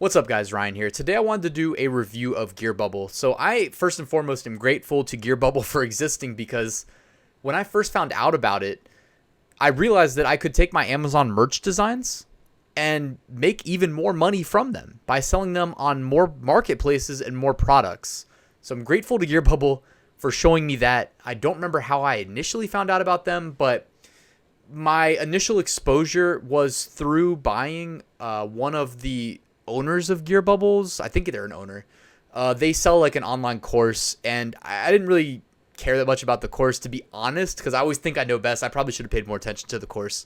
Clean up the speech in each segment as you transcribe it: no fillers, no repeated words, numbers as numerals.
What's up guys, Ryan here. Today I wanted to do a review of Gearbubble. So I first and foremost am grateful to Gearbubble for existing because when I first found out about it, I realized that I could take my Amazon merch designs and make even more money from them by selling them on more marketplaces and more products. So I'm grateful to Gearbubble for showing me that. I don't remember how I initially found out about them, but my initial exposure was through buying one of the owners of Gearbubbles. I think they're an owner. They sell like an online course, and I didn't really care that much about the course, to be honest, because I always think I know best. I probably should have paid more attention to the course.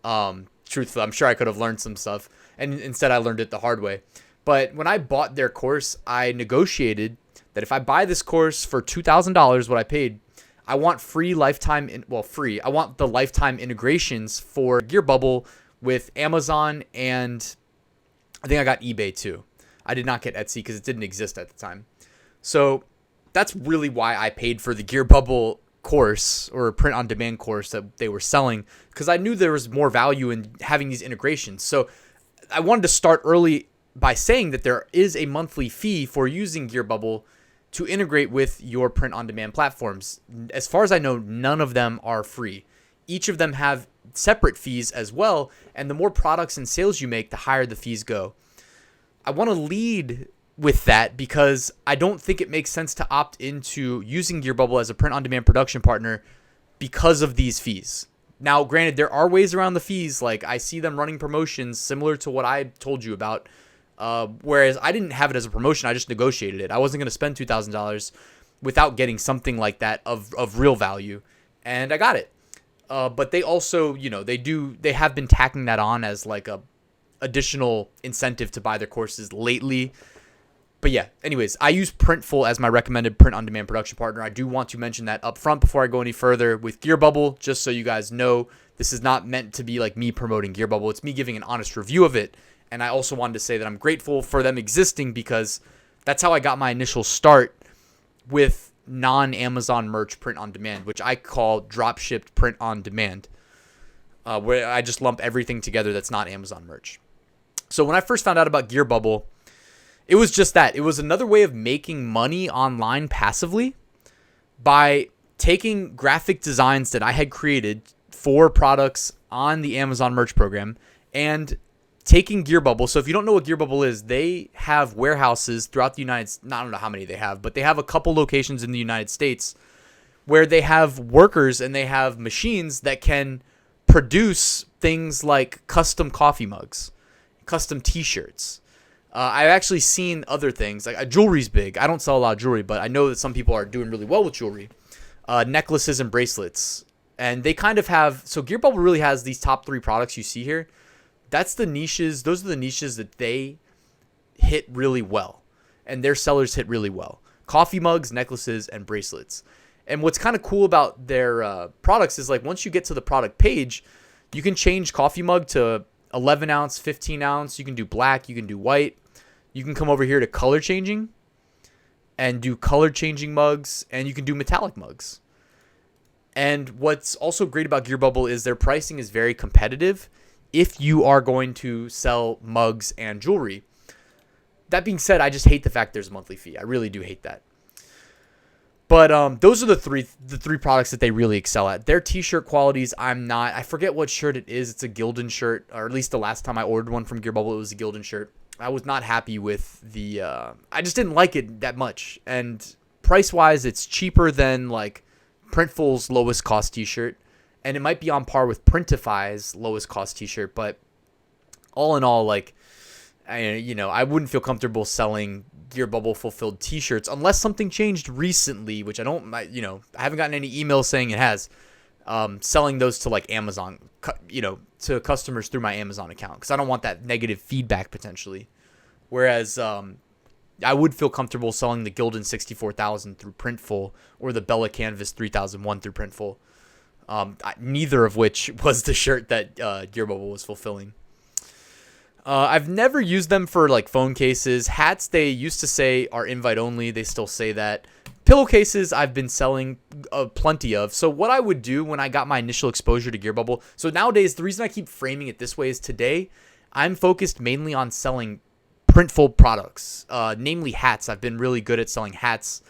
Truthfully, I'm sure I could have learned some stuff, and instead I learned it the hard way. But when I bought their course, I negotiated that if I buy this course for $2,000, what I paid, I want free lifetime, I want the lifetime integrations for Gearbubble with Amazon, and I think I got eBay too. I did not get Etsy because it didn't exist at the time. So that's really why I paid for the Gearbubble course or print-on-demand course that they were selling, because I knew there was more value in having these integrations. So I wanted to start early by saying that there is a monthly fee for using Gearbubble to integrate with your print-on-demand platforms. As far as I know, none of them are free. Each of them have separate fees as well, and the more products and sales you make, the higher the fees go. I want to lead with that because I don't think it makes sense to opt into using Gearbubble as a print-on-demand production partner because of these fees. Now, granted, there are ways around the fees. Like, I see them running promotions similar to what I told you about, whereas I didn't have it as a promotion. I just negotiated it. I wasn't going to spend $2,000 without getting something like that of real value, and I got it. But they also, they have been tacking that on as like a additional incentive to buy their courses lately. But yeah, anyways, I use Printful as my recommended print-on-demand production partner. I do want to mention that up front before I go any further with Gearbubble, just so you guys know, this is not meant to be like me promoting Gearbubble. It's me giving an honest review of it. And I also wanted to say that I'm grateful for them existing because that's how I got my initial start with non-Amazon merch print-on-demand, which I call Dropshipped print-on-demand, where I just lump everything together that's not Amazon merch. So when I first found out about Gearbubble, it was just that. It was another way of making money online passively by taking graphic designs that I had created for products on the Amazon merch program and taking Gearbubble. So if you don't know what Gearbubble is, they have warehouses throughout the United States. I don't know how many they have, but they have a couple locations in the United States where they have workers and they have machines that can produce things like custom coffee mugs, custom t-shirts. I've actually seen other things, like jewelry's big. I don't sell a lot of jewelry, but I know that some people are doing really well with jewelry. Necklaces and bracelets. And they kind of have, so Gearbubble really has these top 3 products you see here. That's the niches. Those are the niches that they hit really well, and their sellers hit really well. Coffee mugs, necklaces, and bracelets. And what's kind of cool about their products is, like, once you get to the product page, you can change coffee mug to 11 ounce, 15 ounce. You can do black. You can do white. You can come over here to color changing and do color changing mugs, and you can do metallic mugs. And what's also great about Gearbubble is their pricing is very competitive if you are going to sell mugs and jewelry. That being said, I just hate the fact there's a monthly fee. I really do hate that. But those are the three products that they really excel at. Their t-shirt qualities, I forget what shirt it is. It's a Gildan shirt, or at least the last time I ordered one from Gearbubble, it was a Gildan shirt. I was not happy with I just didn't like it that much. And price-wise, it's cheaper than like Printful's lowest cost t-shirt. And it might be on par with Printify's lowest cost t-shirt. But all in all, like, I wouldn't feel comfortable selling Gearbubble fulfilled t-shirts unless something changed recently, which I haven't gotten any emails saying it has, selling those to like Amazon, to customers through my Amazon account, because I don't want that negative feedback potentially. Whereas I would feel comfortable selling the Gildan 64,000 through Printful or the Bella Canvas 3001 through Printful, neither of which was the shirt that Gearbubble was fulfilling. I've never used them for like phone cases. Hats, they used to say are invite only. They still say that. Pillowcases, I've been selling plenty of. So what I would do when I got my initial exposure to Gearbubble. So nowadays, the reason I keep framing it this way is today, I'm focused mainly on selling Printful products, namely hats. I've been really good at selling hats.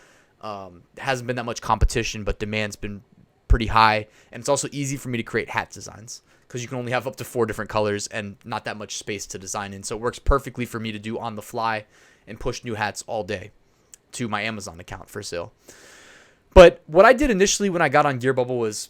Hasn't been that much competition, but demand's been pretty high, and it's also easy for me to create hat designs because you can only have up to 4 different colors and not that much space to design in. So it works perfectly for me to do on the fly and push new hats all day to my Amazon account for sale. But what I did initially when I got on Gearbubble was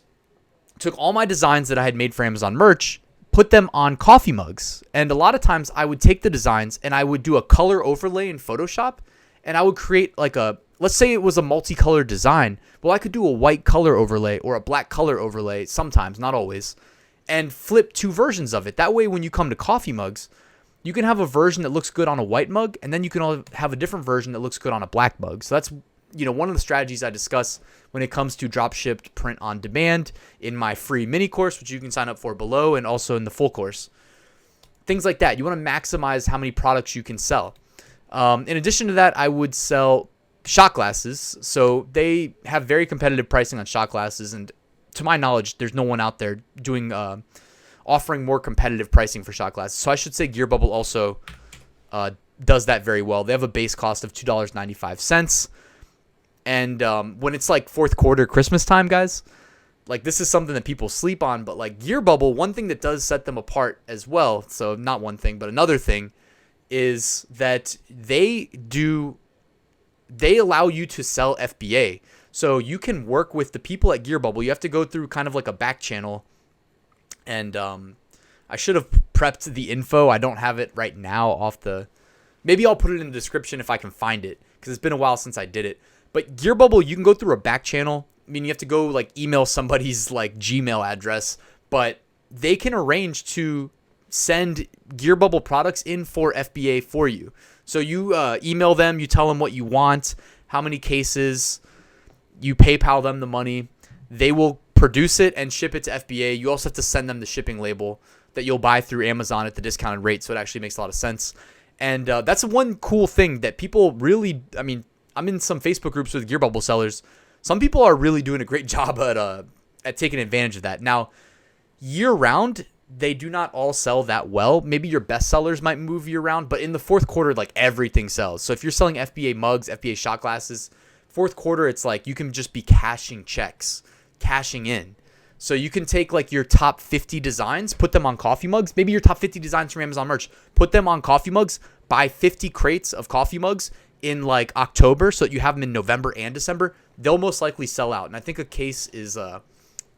took all my designs that I had made for Amazon merch, put them on coffee mugs. And a lot of times I would take the designs and I would do a color overlay in Photoshop, and I would create like let's say it was a multicolored design. Well, I could do a white color overlay or a black color overlay sometimes, not always, and flip 2 versions of it. That way, when you come to coffee mugs, you can have a version that looks good on a white mug, and then you can have a different version that looks good on a black mug. So that's, one of the strategies I discuss when it comes to dropshipped print on demand in my free mini course, which you can sign up for below, and also in the full course. Things like that. You want to maximize how many products you can sell. In addition to that, I would sell shot glasses. So they have very competitive pricing on shot glasses, and to my knowledge, there's no one out there doing offering more competitive pricing for shot glasses. So I should say Gearbubble also does that very well. They have a base cost of $2.95. And when it's like fourth quarter Christmas time, guys, like this is something that people sleep on. But like Gearbubble, one thing that does set them apart as well, so not one thing, but another thing, is that they allow you to sell FBA. So you can work with the people at Gearbubble. You have to go through kind of like a back channel. And I should have prepped the info. I don't have it right now maybe I'll put it in the description if I can find it, because it's been a while since I did it. But Gearbubble, you can go through a back channel. I mean, you have to go like email somebody's like Gmail address, but they can arrange to send Gearbubble products in for FBA for you. So you email them, you tell them what you want, how many cases, you PayPal them the money. They will produce it and ship it to FBA. You also have to send them the shipping label that you'll buy through Amazon at the discounted rate. So it actually makes a lot of sense. And that's one cool thing that people really, I mean, I'm in some Facebook groups with Gearbubble sellers. Some people are really doing a great job at taking advantage of that. Now, year round, they do not all sell that well. Maybe your best sellers might move year round, but in the fourth quarter, like everything sells. So if you're selling FBA mugs, FBA shot glasses, fourth quarter, it's like you can just be cashing checks, cashing in. So you can take like your top 50 designs, put them on coffee mugs, maybe your top 50 designs from Amazon merch, put them on coffee mugs, buy 50 crates of coffee mugs in like October so that you have them in November and December. They'll most likely sell out. And I think a case is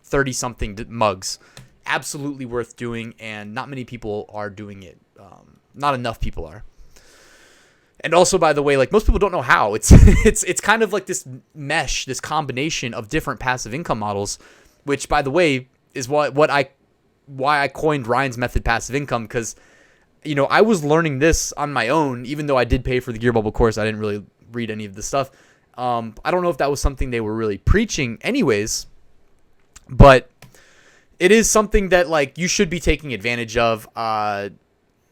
30 something mugs. Absolutely worth doing, and not many people are doing it. Not enough people are. And also, by the way, like most people don't know how. It's kind of like this mesh, this combination of different passive income models, which, by the way, is why I coined Ryan's method passive income, because I was learning this on my own. Even though I did pay for the Gearbubble course, I didn't really read any of the stuff. I don't know if that was something they were really preaching anyways, but it is something that like you should be taking advantage of.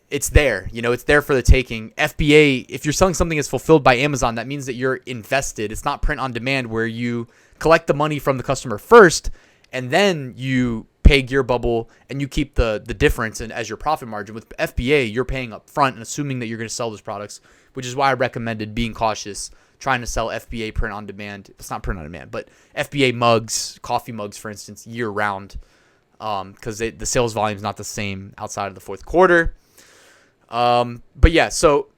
It's there, it's there for the taking. FBA, if you're selling something that's fulfilled by Amazon, that means that you're invested. It's not print on demand where you collect the money from the customer first and then you pay Gearbubble and you keep the difference as your profit margin. With FBA, you're paying up front and assuming that you're going to sell those products, which is why I recommended being cautious, trying to sell FBA print on demand. It's not print on demand, but FBA mugs, coffee mugs, for instance, year round, because the sales volume is not the same outside of the fourth quarter. But yeah, so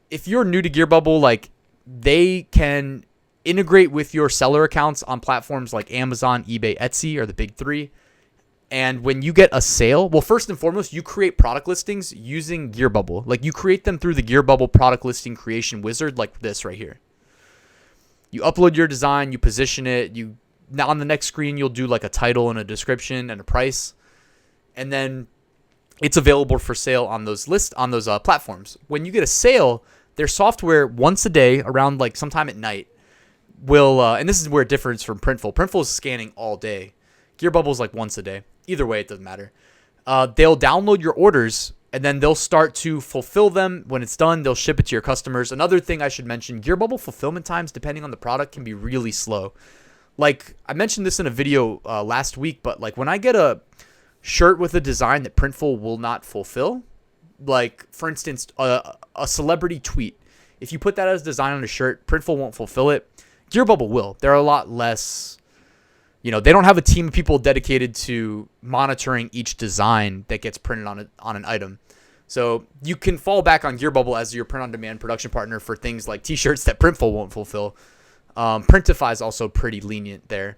if you're new to Gearbubble, like they can integrate with your seller accounts on platforms like Amazon, eBay, Etsy are the big 3. And when you get a sale, well, first and foremost, you create product listings using Gearbubble. Like you create them through the Gearbubble product listing creation wizard, like this right here. You upload your design, you position it, now on the next screen, you'll do like a title and a description and a price. And then it's available for sale on those platforms. When you get a sale, their software once a day around like sometime at night will, and this is where it differs from Printful. Printful is scanning all day. Gearbubble is like once a day. Either way, it doesn't matter. They'll download your orders and then they'll start to fulfill them. When it's done, they'll ship it to your customers. Another thing I should mention, Gearbubble fulfillment times, depending on the product, can be really slow. Like I mentioned this in a video last week, but like when I get a shirt with a design that Printful will not fulfill, like for instance, a celebrity tweet. If you put that as design on a shirt, Printful won't fulfill it. Gearbubble will. They're a lot less, they don't have a team of people dedicated to monitoring each design that gets printed on an item. So you can fall back on Gearbubble as your print-on-demand production partner for things like T-shirts that Printful won't fulfill. Printify is also pretty lenient there.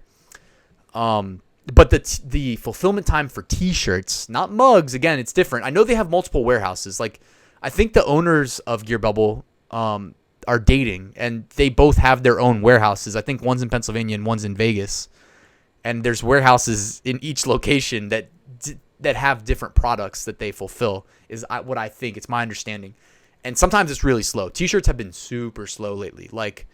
But the fulfillment time for T-shirts, not mugs, again, it's different. I know they have multiple warehouses. Like, I think the owners of Gearbubble are dating, and they both have their own warehouses. I think one's in Pennsylvania and one's in Vegas. And there's warehouses in each location that have different products that they fulfill, is what I think. It's my understanding. And sometimes it's really slow. T-shirts have been super slow lately, like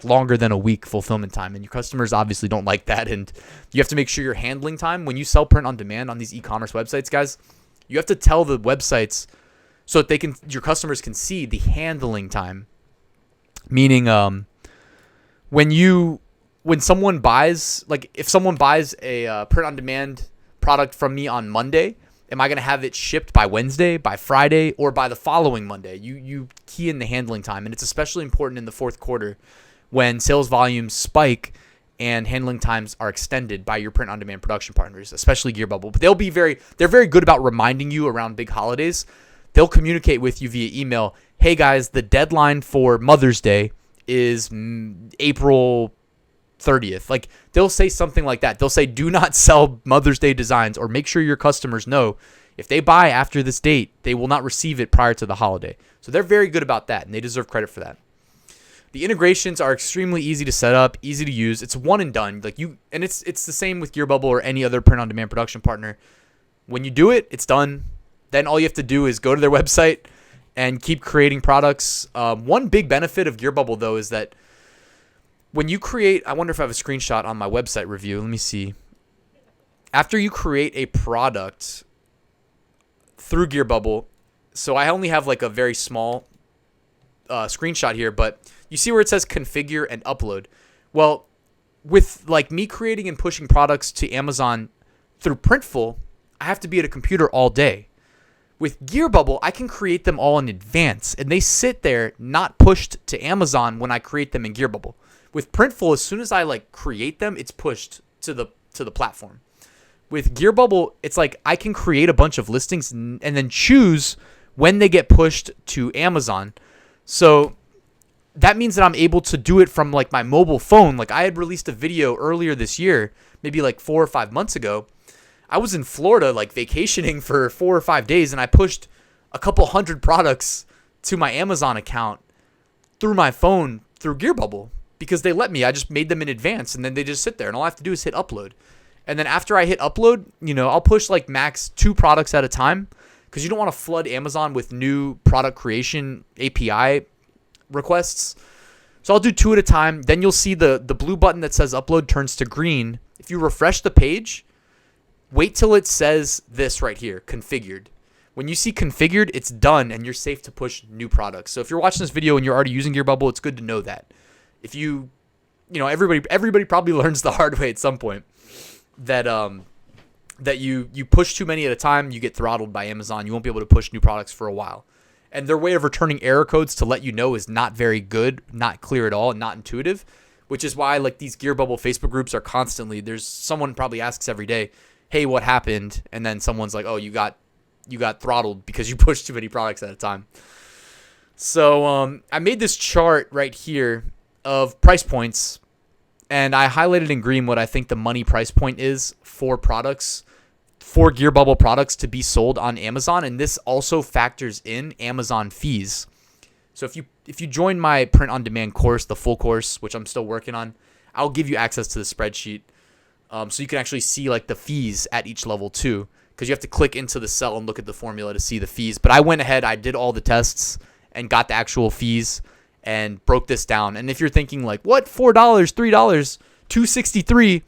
longer than a week fulfillment time. And your customers obviously don't like that. And you have to make sure your handling time, when you sell print on demand on these e-commerce websites, guys, you have to tell the websites so that your customers can see the handling time. Meaning, when someone buys, like if someone buys a print on demand product from me on Monday, am I going to have it shipped by Wednesday, by Friday, or by the following Monday? You key in the handling time, and it's especially important in the fourth quarter when sales volumes spike and handling times are extended by your print on demand production partners, especially Gearbubble. But they're very good about reminding you around big holidays. They'll communicate with you via email. Hey guys, the deadline for Mother's Day is April 30th. Like, they'll say something like that. They'll say, do not sell Mother's Day designs, or make sure your customers know if they buy after this date, they will not receive it prior to the holiday. So they're very good about that, and they deserve credit for that. The integrations are extremely easy to set up, easy to use. It's one and done. It's the same with Gearbubble or any other print on demand production partner. When you do it, it's done. Then all you have to do is go to their website and keep creating products. One big benefit of Gearbubble, though, is that when you create, I wonder if I have a screenshot on my website review. Let me see. After you create a product through Gearbubble, so I only have like a very small screenshot here, but you see where it says configure and upload. Well, with like me creating and pushing products to Amazon through Printful, I have to be at a computer all day. With Gearbubble, I can create them all in advance, and they sit there not pushed to Amazon when I create them in Gearbubble. With Printful, as soon as I like create them, it's pushed to the platform. With Gearbubble, it's like I can create a bunch of listings and then choose when they get pushed to Amazon. So that means that I'm able to do it from like my mobile phone. Like, I had released a video earlier this year, maybe like 4 or 5 months ago. I was in Florida like vacationing for 4 or 5 days, and I pushed a couple hundred products to my Amazon account through my phone through Gearbubble. Because they let me. I just made them in advance, and then they just sit there, and all I have to do is hit upload. And then after I hit upload, I'll push like max 2 products at a time, because you don't want to flood Amazon with new product creation API requests. So I'll do 2 at a time. Then you'll see the blue button that says upload turns to green. If you refresh the page, wait till it says this right here, configured. When you see configured, it's done, and you're safe to push new products. So if you're watching this video and you're already using Gearbubble, it's good to know that. If everybody probably learns the hard way at some point that you push too many at a time, you get throttled by Amazon. You won't be able to push new products for a while. And their way of returning error codes to let you know is not very good, not clear at all, and not intuitive, which is why like these Gearbubble Facebook groups are constantly, there's someone probably asks every day, hey, what happened? And then someone's like, oh, you got throttled because you pushed too many products at a time. So I made this chart right here of price points, and I highlighted in green what I think the money price point is for Gearbubble products to be sold on Amazon, and this also factors in Amazon fees. So if you join my print on demand course, the full course, which I'm still working on, I'll give you access to the spreadsheet, so you can actually see like the fees at each level too, because you have to click into the cell and look at the formula to see the fees. But I went ahead, I did all the tests and got the actual fees and broke this down. And if you're thinking like, what, $4, $3, $2.63,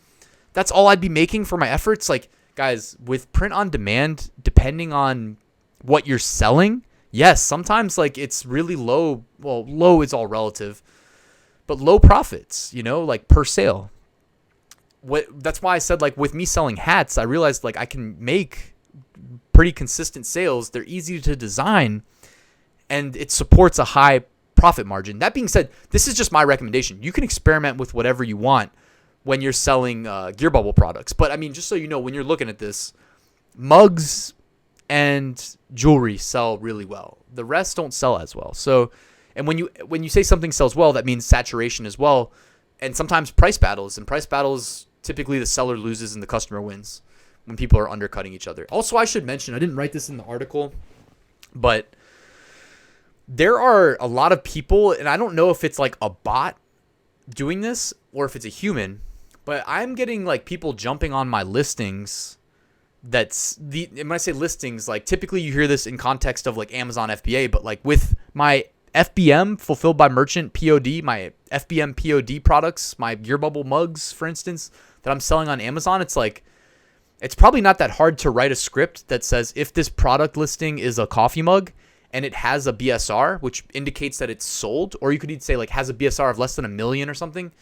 that's all I'd be making for my efforts? Like, guys, with print on demand, depending on what you're selling, yes, sometimes like it's really low. Well, low is all relative, but low profits, like per sale. That's why I said like with me selling hats, I realized like I can make pretty consistent sales. They're easy to design, and it supports a high profit margin. That being said, this is just my recommendation. You can experiment with whatever you want when you're selling Gearbubble products. But I mean, just so you know, when you're looking at this, mugs and jewelry sell really well. The rest don't sell as well. So, and when you say something sells well, that means saturation as well, and sometimes price battles. And price battles, typically the seller loses and the customer wins when people are undercutting each other. Also, I should mention, I didn't write this in the article, but there are a lot of people, and I don't know if it's like a bot doing this or if it's a human, but I'm getting like people jumping on my listings. And when I say listings, like typically you hear this in context of like Amazon FBA, but like with my FBM, fulfilled by merchant POD, my FBM POD products, my Gearbubble mugs, for instance, that I'm selling on Amazon, it's like, it's probably not that hard to write a script that says if this product listing is a coffee mug and it has a BSR, which indicates that it's sold, or you could even say like has a BSR of less than 1 million or something,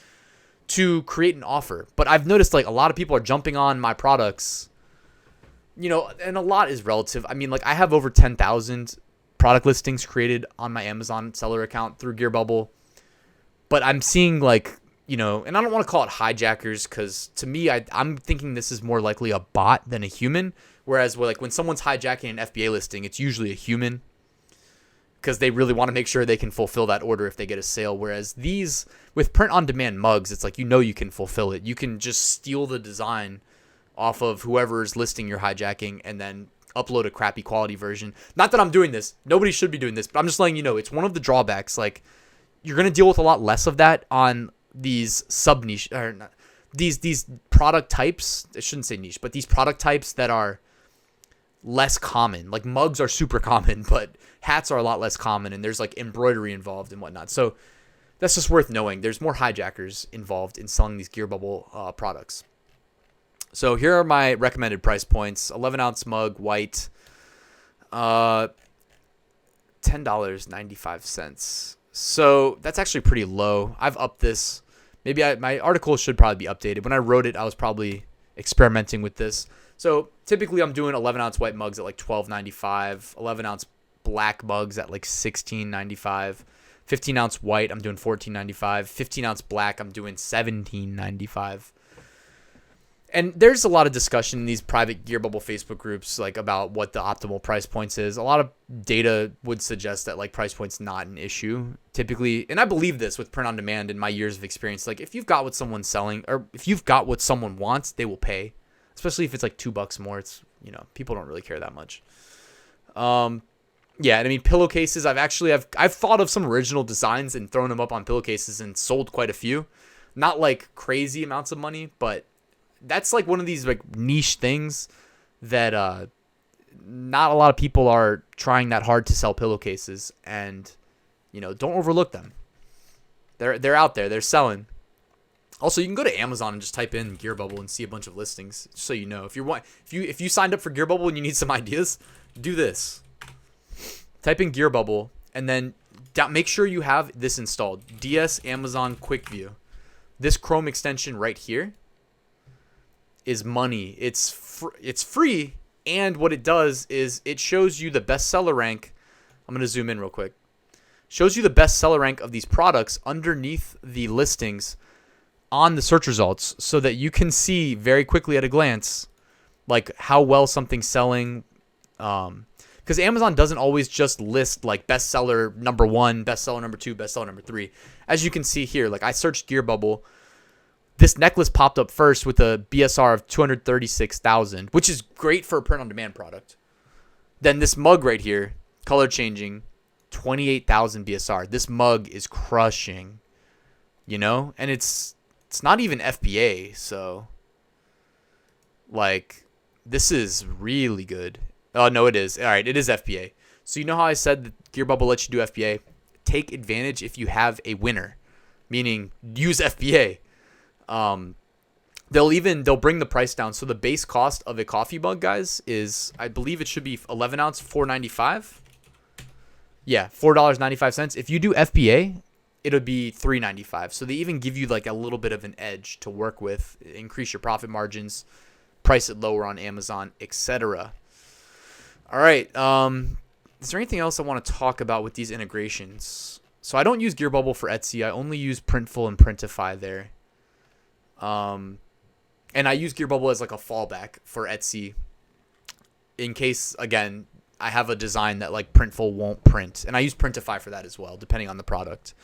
to create an offer. But I've noticed like a lot of people are jumping on my products, you know, and a lot is relative. I mean, like I have over 10,000 product listings created on my Amazon seller account through Gearbubble, but I'm seeing like, you know, and I don't want to call it hijackers, because to me, I'm thinking this is more likely a bot than a human. Whereas like when someone's hijacking an FBA listing, it's usually a human, because they really want to make sure they can fulfill that order if they get a sale. Whereas these, with print-on-demand mugs, it's like, you know, you can fulfill it. You can just steal the design off of whoever's listing you're hijacking and then upload a crappy quality version. Not that I'm doing this. Nobody should be doing this, but I'm just letting you know it's one of the drawbacks. Like, you're going to deal with a lot less of that on these sub-niche, or not, these product types. I shouldn't say niche, but these product types that are less common. Like mugs are super common, but hats are a lot less common, and there's like embroidery involved and whatnot. So that's just worth knowing. There's more hijackers involved in selling these Gearbubble products. So here are my recommended price points. 11-ounce mug, white, $10.95. So that's actually pretty low. I've upped this. Maybe my article should probably be updated. When I wrote it, I was probably experimenting with this. So typically I'm doing 11-ounce white mugs at like $12.95, 11-ounce black mugs at like $16.95, 15-ounce white I'm doing $14.95, 15-ounce black I'm doing $17.95. And there's a lot of discussion in these private Gearbubble Facebook groups like about what the optimal price points is. A lot of data would suggest that like price point's not an issue typically. And I believe this with print on demand in my years of experience. Like if you've got what someone's selling, or if you've got what someone wants, they will pay. Especially if it's like $2 more. It's, you know, people don't really care that much. Yeah, and I mean pillowcases, I've thought of some original designs and thrown them up on pillowcases and sold quite a few. Not like crazy amounts of money, but that's like one of these like niche things that not a lot of people are trying that hard to sell pillowcases, and you know, don't overlook them. They're out there, they're selling. Also, you can go to Amazon and just type in Gearbubble and see a bunch of listings, just so you know. If you signed up for Gearbubble and you need some ideas, do this. Type in Gearbubble and then make sure you have this installed. DS Amazon Quick View. This Chrome extension right here is money. It's free, and what it does is it shows you the bestseller rank. I'm going to zoom in real quick. Shows you the bestseller rank of these products underneath the listings on the search results, so that you can see very quickly at a glance like how well something's selling. Because Amazon doesn't always just list like bestseller number 1, bestseller number 2, bestseller number 3. As you can see here, like I searched Gearbubble. This necklace popped up first with a BSR of 236,000, which is great for a print-on-demand product. Then this mug right here, color changing, 28,000 BSR. This mug is crushing, you know? And it's not even FBA, so like this is really good. Oh, no, it is. All right, it is FBA. So you know how I said that Gearbubble lets you do FBA? Take advantage if you have a winner, meaning use FBA. They'll bring the price down. So the base cost of a coffee mug, guys, is, I believe it should be 11-ounce, $4.95. Yeah, $4.95. If you do FBA, it'll be $3.95. So they even give you like a little bit of an edge to work with, increase your profit margins, price it lower on Amazon, etc. All right. Is there anything else I want to talk about with these integrations? So I don't use Gearbubble for Etsy. I only use Printful and Printify there. And I use Gearbubble as like a fallback for Etsy in case, again, I have a design that like Printful won't print. And I use Printify for that as well, depending on the product.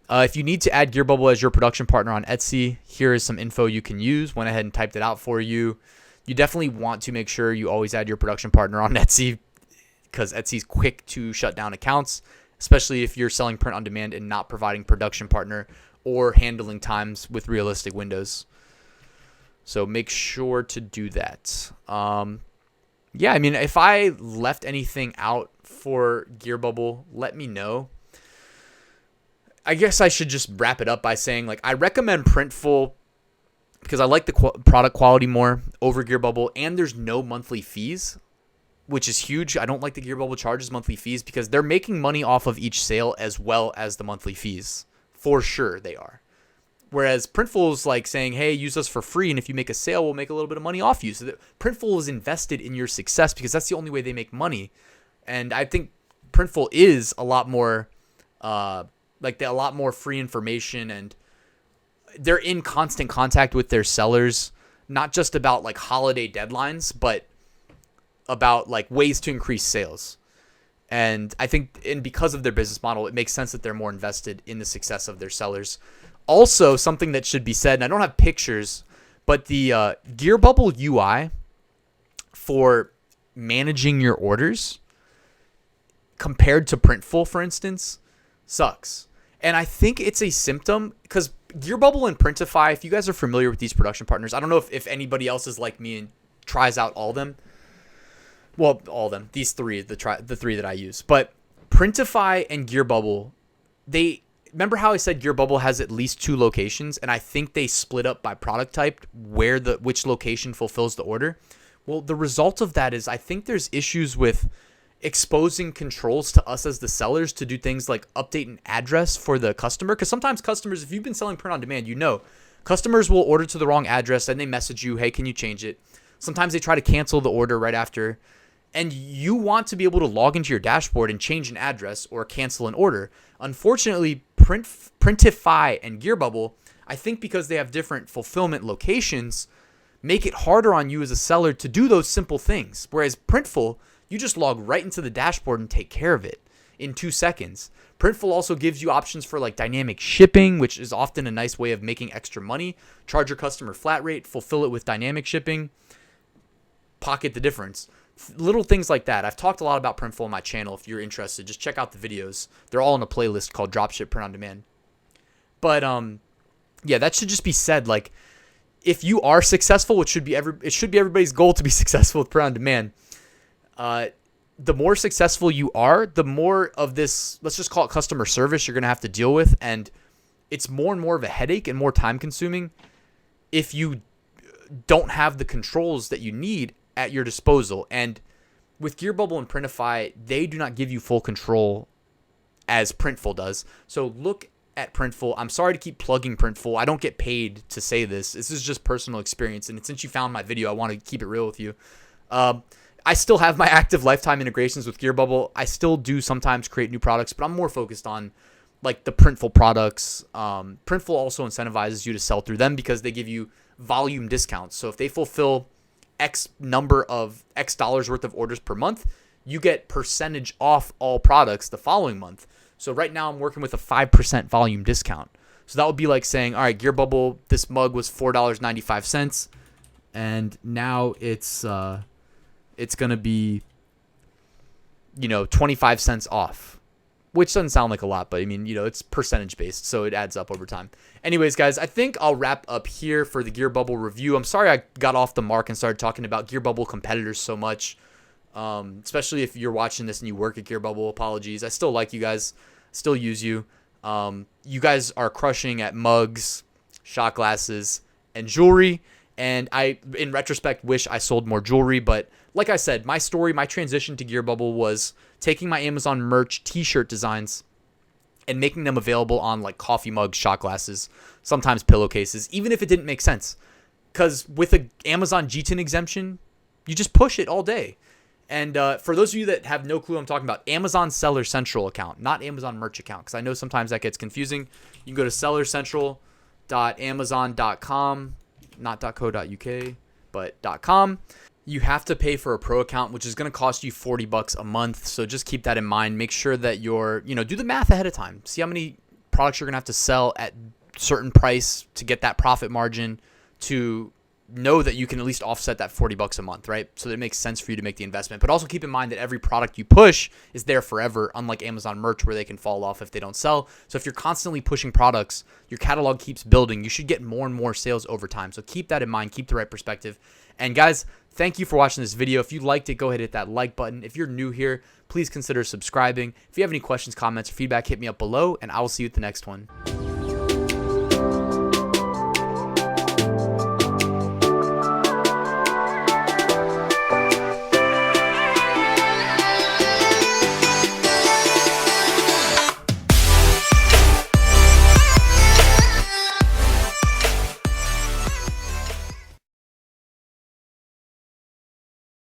If you need to add Gearbubble as your production partner on Etsy, here is some info you can use. Went ahead and typed it out for you. You definitely want to make sure you always add your production partner on Etsy because Etsy's quick to shut down accounts, especially if you're selling print on demand and not providing production partner or handling times with realistic windows. So make sure to do that. Yeah, I mean, if I left anything out for Gearbubble, let me know. I guess I should just wrap it up by saying, like, I recommend Printful because I like the product quality more over Gearbubble, and there's no monthly fees, which is huge. I don't like the Gearbubble charges monthly fees because they're making money off of each sale as well as the monthly fees. For sure they are. Whereas Printful's like saying, hey, use us for free, and if you make a sale, we'll make a little bit of money off you. So Printful is invested in your success because that's the only way they make money. And I think Printful is a lot more, a lot more free information, and they're in constant contact with their sellers, not just about like holiday deadlines, but about like ways to increase sales. And I think, and because of their business model, it makes sense that they're more invested in the success of their sellers. Also, something that should be said, and I don't have pictures, but the Gearbubble UI for managing your orders compared to Printful, for instance, sucks. And I think it's a symptom because Gearbubble and Printify, if you guys are familiar with these production partners, I don't know if anybody else is like me and tries out all of them. Well, all of them. These three, the three that I use. But Printify and Gearbubble, remember how I said Gearbubble has at least 2 locations, and I think they split up by product type which location fulfills the order. Well, the result of that is I think there's issues with exposing controls to us as the sellers to do things like update an address for the customer. Because sometimes customers, if you've been selling print on demand, customers will order to the wrong address and they message you, hey, can you change it? Sometimes they try to cancel the order right after. And you want to be able to log into your dashboard and change an address or cancel an order. Unfortunately, Printify and Gearbubble, I think because they have different fulfillment locations, make it harder on you as a seller to do those simple things. Whereas Printful, you just log right into the dashboard and take care of it in 2 seconds. Printful also gives you options for like dynamic shipping, which is often a nice way of making extra money. Charge your customer flat rate, fulfill it with dynamic shipping, pocket the difference. Little things like that. I've talked a lot about Printful on my channel. If you're interested, just check out the videos. They're all in a playlist called Dropshipped Print on Demand. But yeah, that should just be said. Like, if you are successful, it should be everybody's goal to be successful with print on demand. The more successful you are, the more of this, let's just call it customer service, you're going to have to deal with. And it's more and more of a headache and more time consuming if you don't have the controls that you need at your disposal. And with Gearbubble and Printify, they do not give you full control as Printful does. So look at Printful. I'm sorry to keep plugging Printful. I don't get paid to say this. This is just personal experience. And since you found my video, I want to keep it real with you. I still have my active lifetime integrations with Gearbubble. I still do sometimes create new products, but I'm more focused on like the Printful products. Printful also incentivizes you to sell through them because they give you volume discounts. So if they fulfill X number of X dollars worth of orders per month, you get percentage off all products the following month. So right now I'm working with a 5% volume discount. So that would be like saying, all right, Gearbubble, this mug was $4.95, and now it's going to be, 25 cents off, which doesn't sound like a lot, but I mean, it's percentage based, so it adds up over time. Anyways, guys, I think I'll wrap up here for the Gearbubble review. I'm sorry I got off the mark and started talking about Gearbubble competitors so much, especially if you're watching this and you work at Gearbubble. Apologies. I still like you guys, still use you. You guys are crushing at mugs, shot glasses, and jewelry. And I, in retrospect, wish I sold more jewelry. But like I said, my transition to Gearbubble was taking my Amazon merch t-shirt designs and making them available on like coffee mugs, shot glasses, sometimes pillowcases, even if it didn't make sense. Because with an Amazon GTIN exemption, you just push it all day. And for those of you that have no clue what I'm talking about, Amazon Seller Central account, not Amazon Merch account, because I know sometimes that gets confusing. You can go to sellercentral.amazon.com, not .co.uk, but .com. You have to pay for a pro account, which is going to cost you $40 a month. So just keep that in mind. Make sure that you're, do the math ahead of time. See how many products you're going to have to sell at certain price to get that profit margin, to know that you can at least offset that $40 a month, right? So that it makes sense for you to make the investment. But also keep in mind that every product you push is there forever, unlike Amazon Merch where they can fall off if they don't sell. So if you're constantly pushing products, your catalog keeps building. You should get more and more sales over time. So keep that in mind. Keep the right perspective. And guys, thank you for watching this video. If you liked it, go ahead and hit that like button. If you're new here, please consider subscribing. If you have any questions, comments, or feedback, hit me up below, and I will see you at the next one.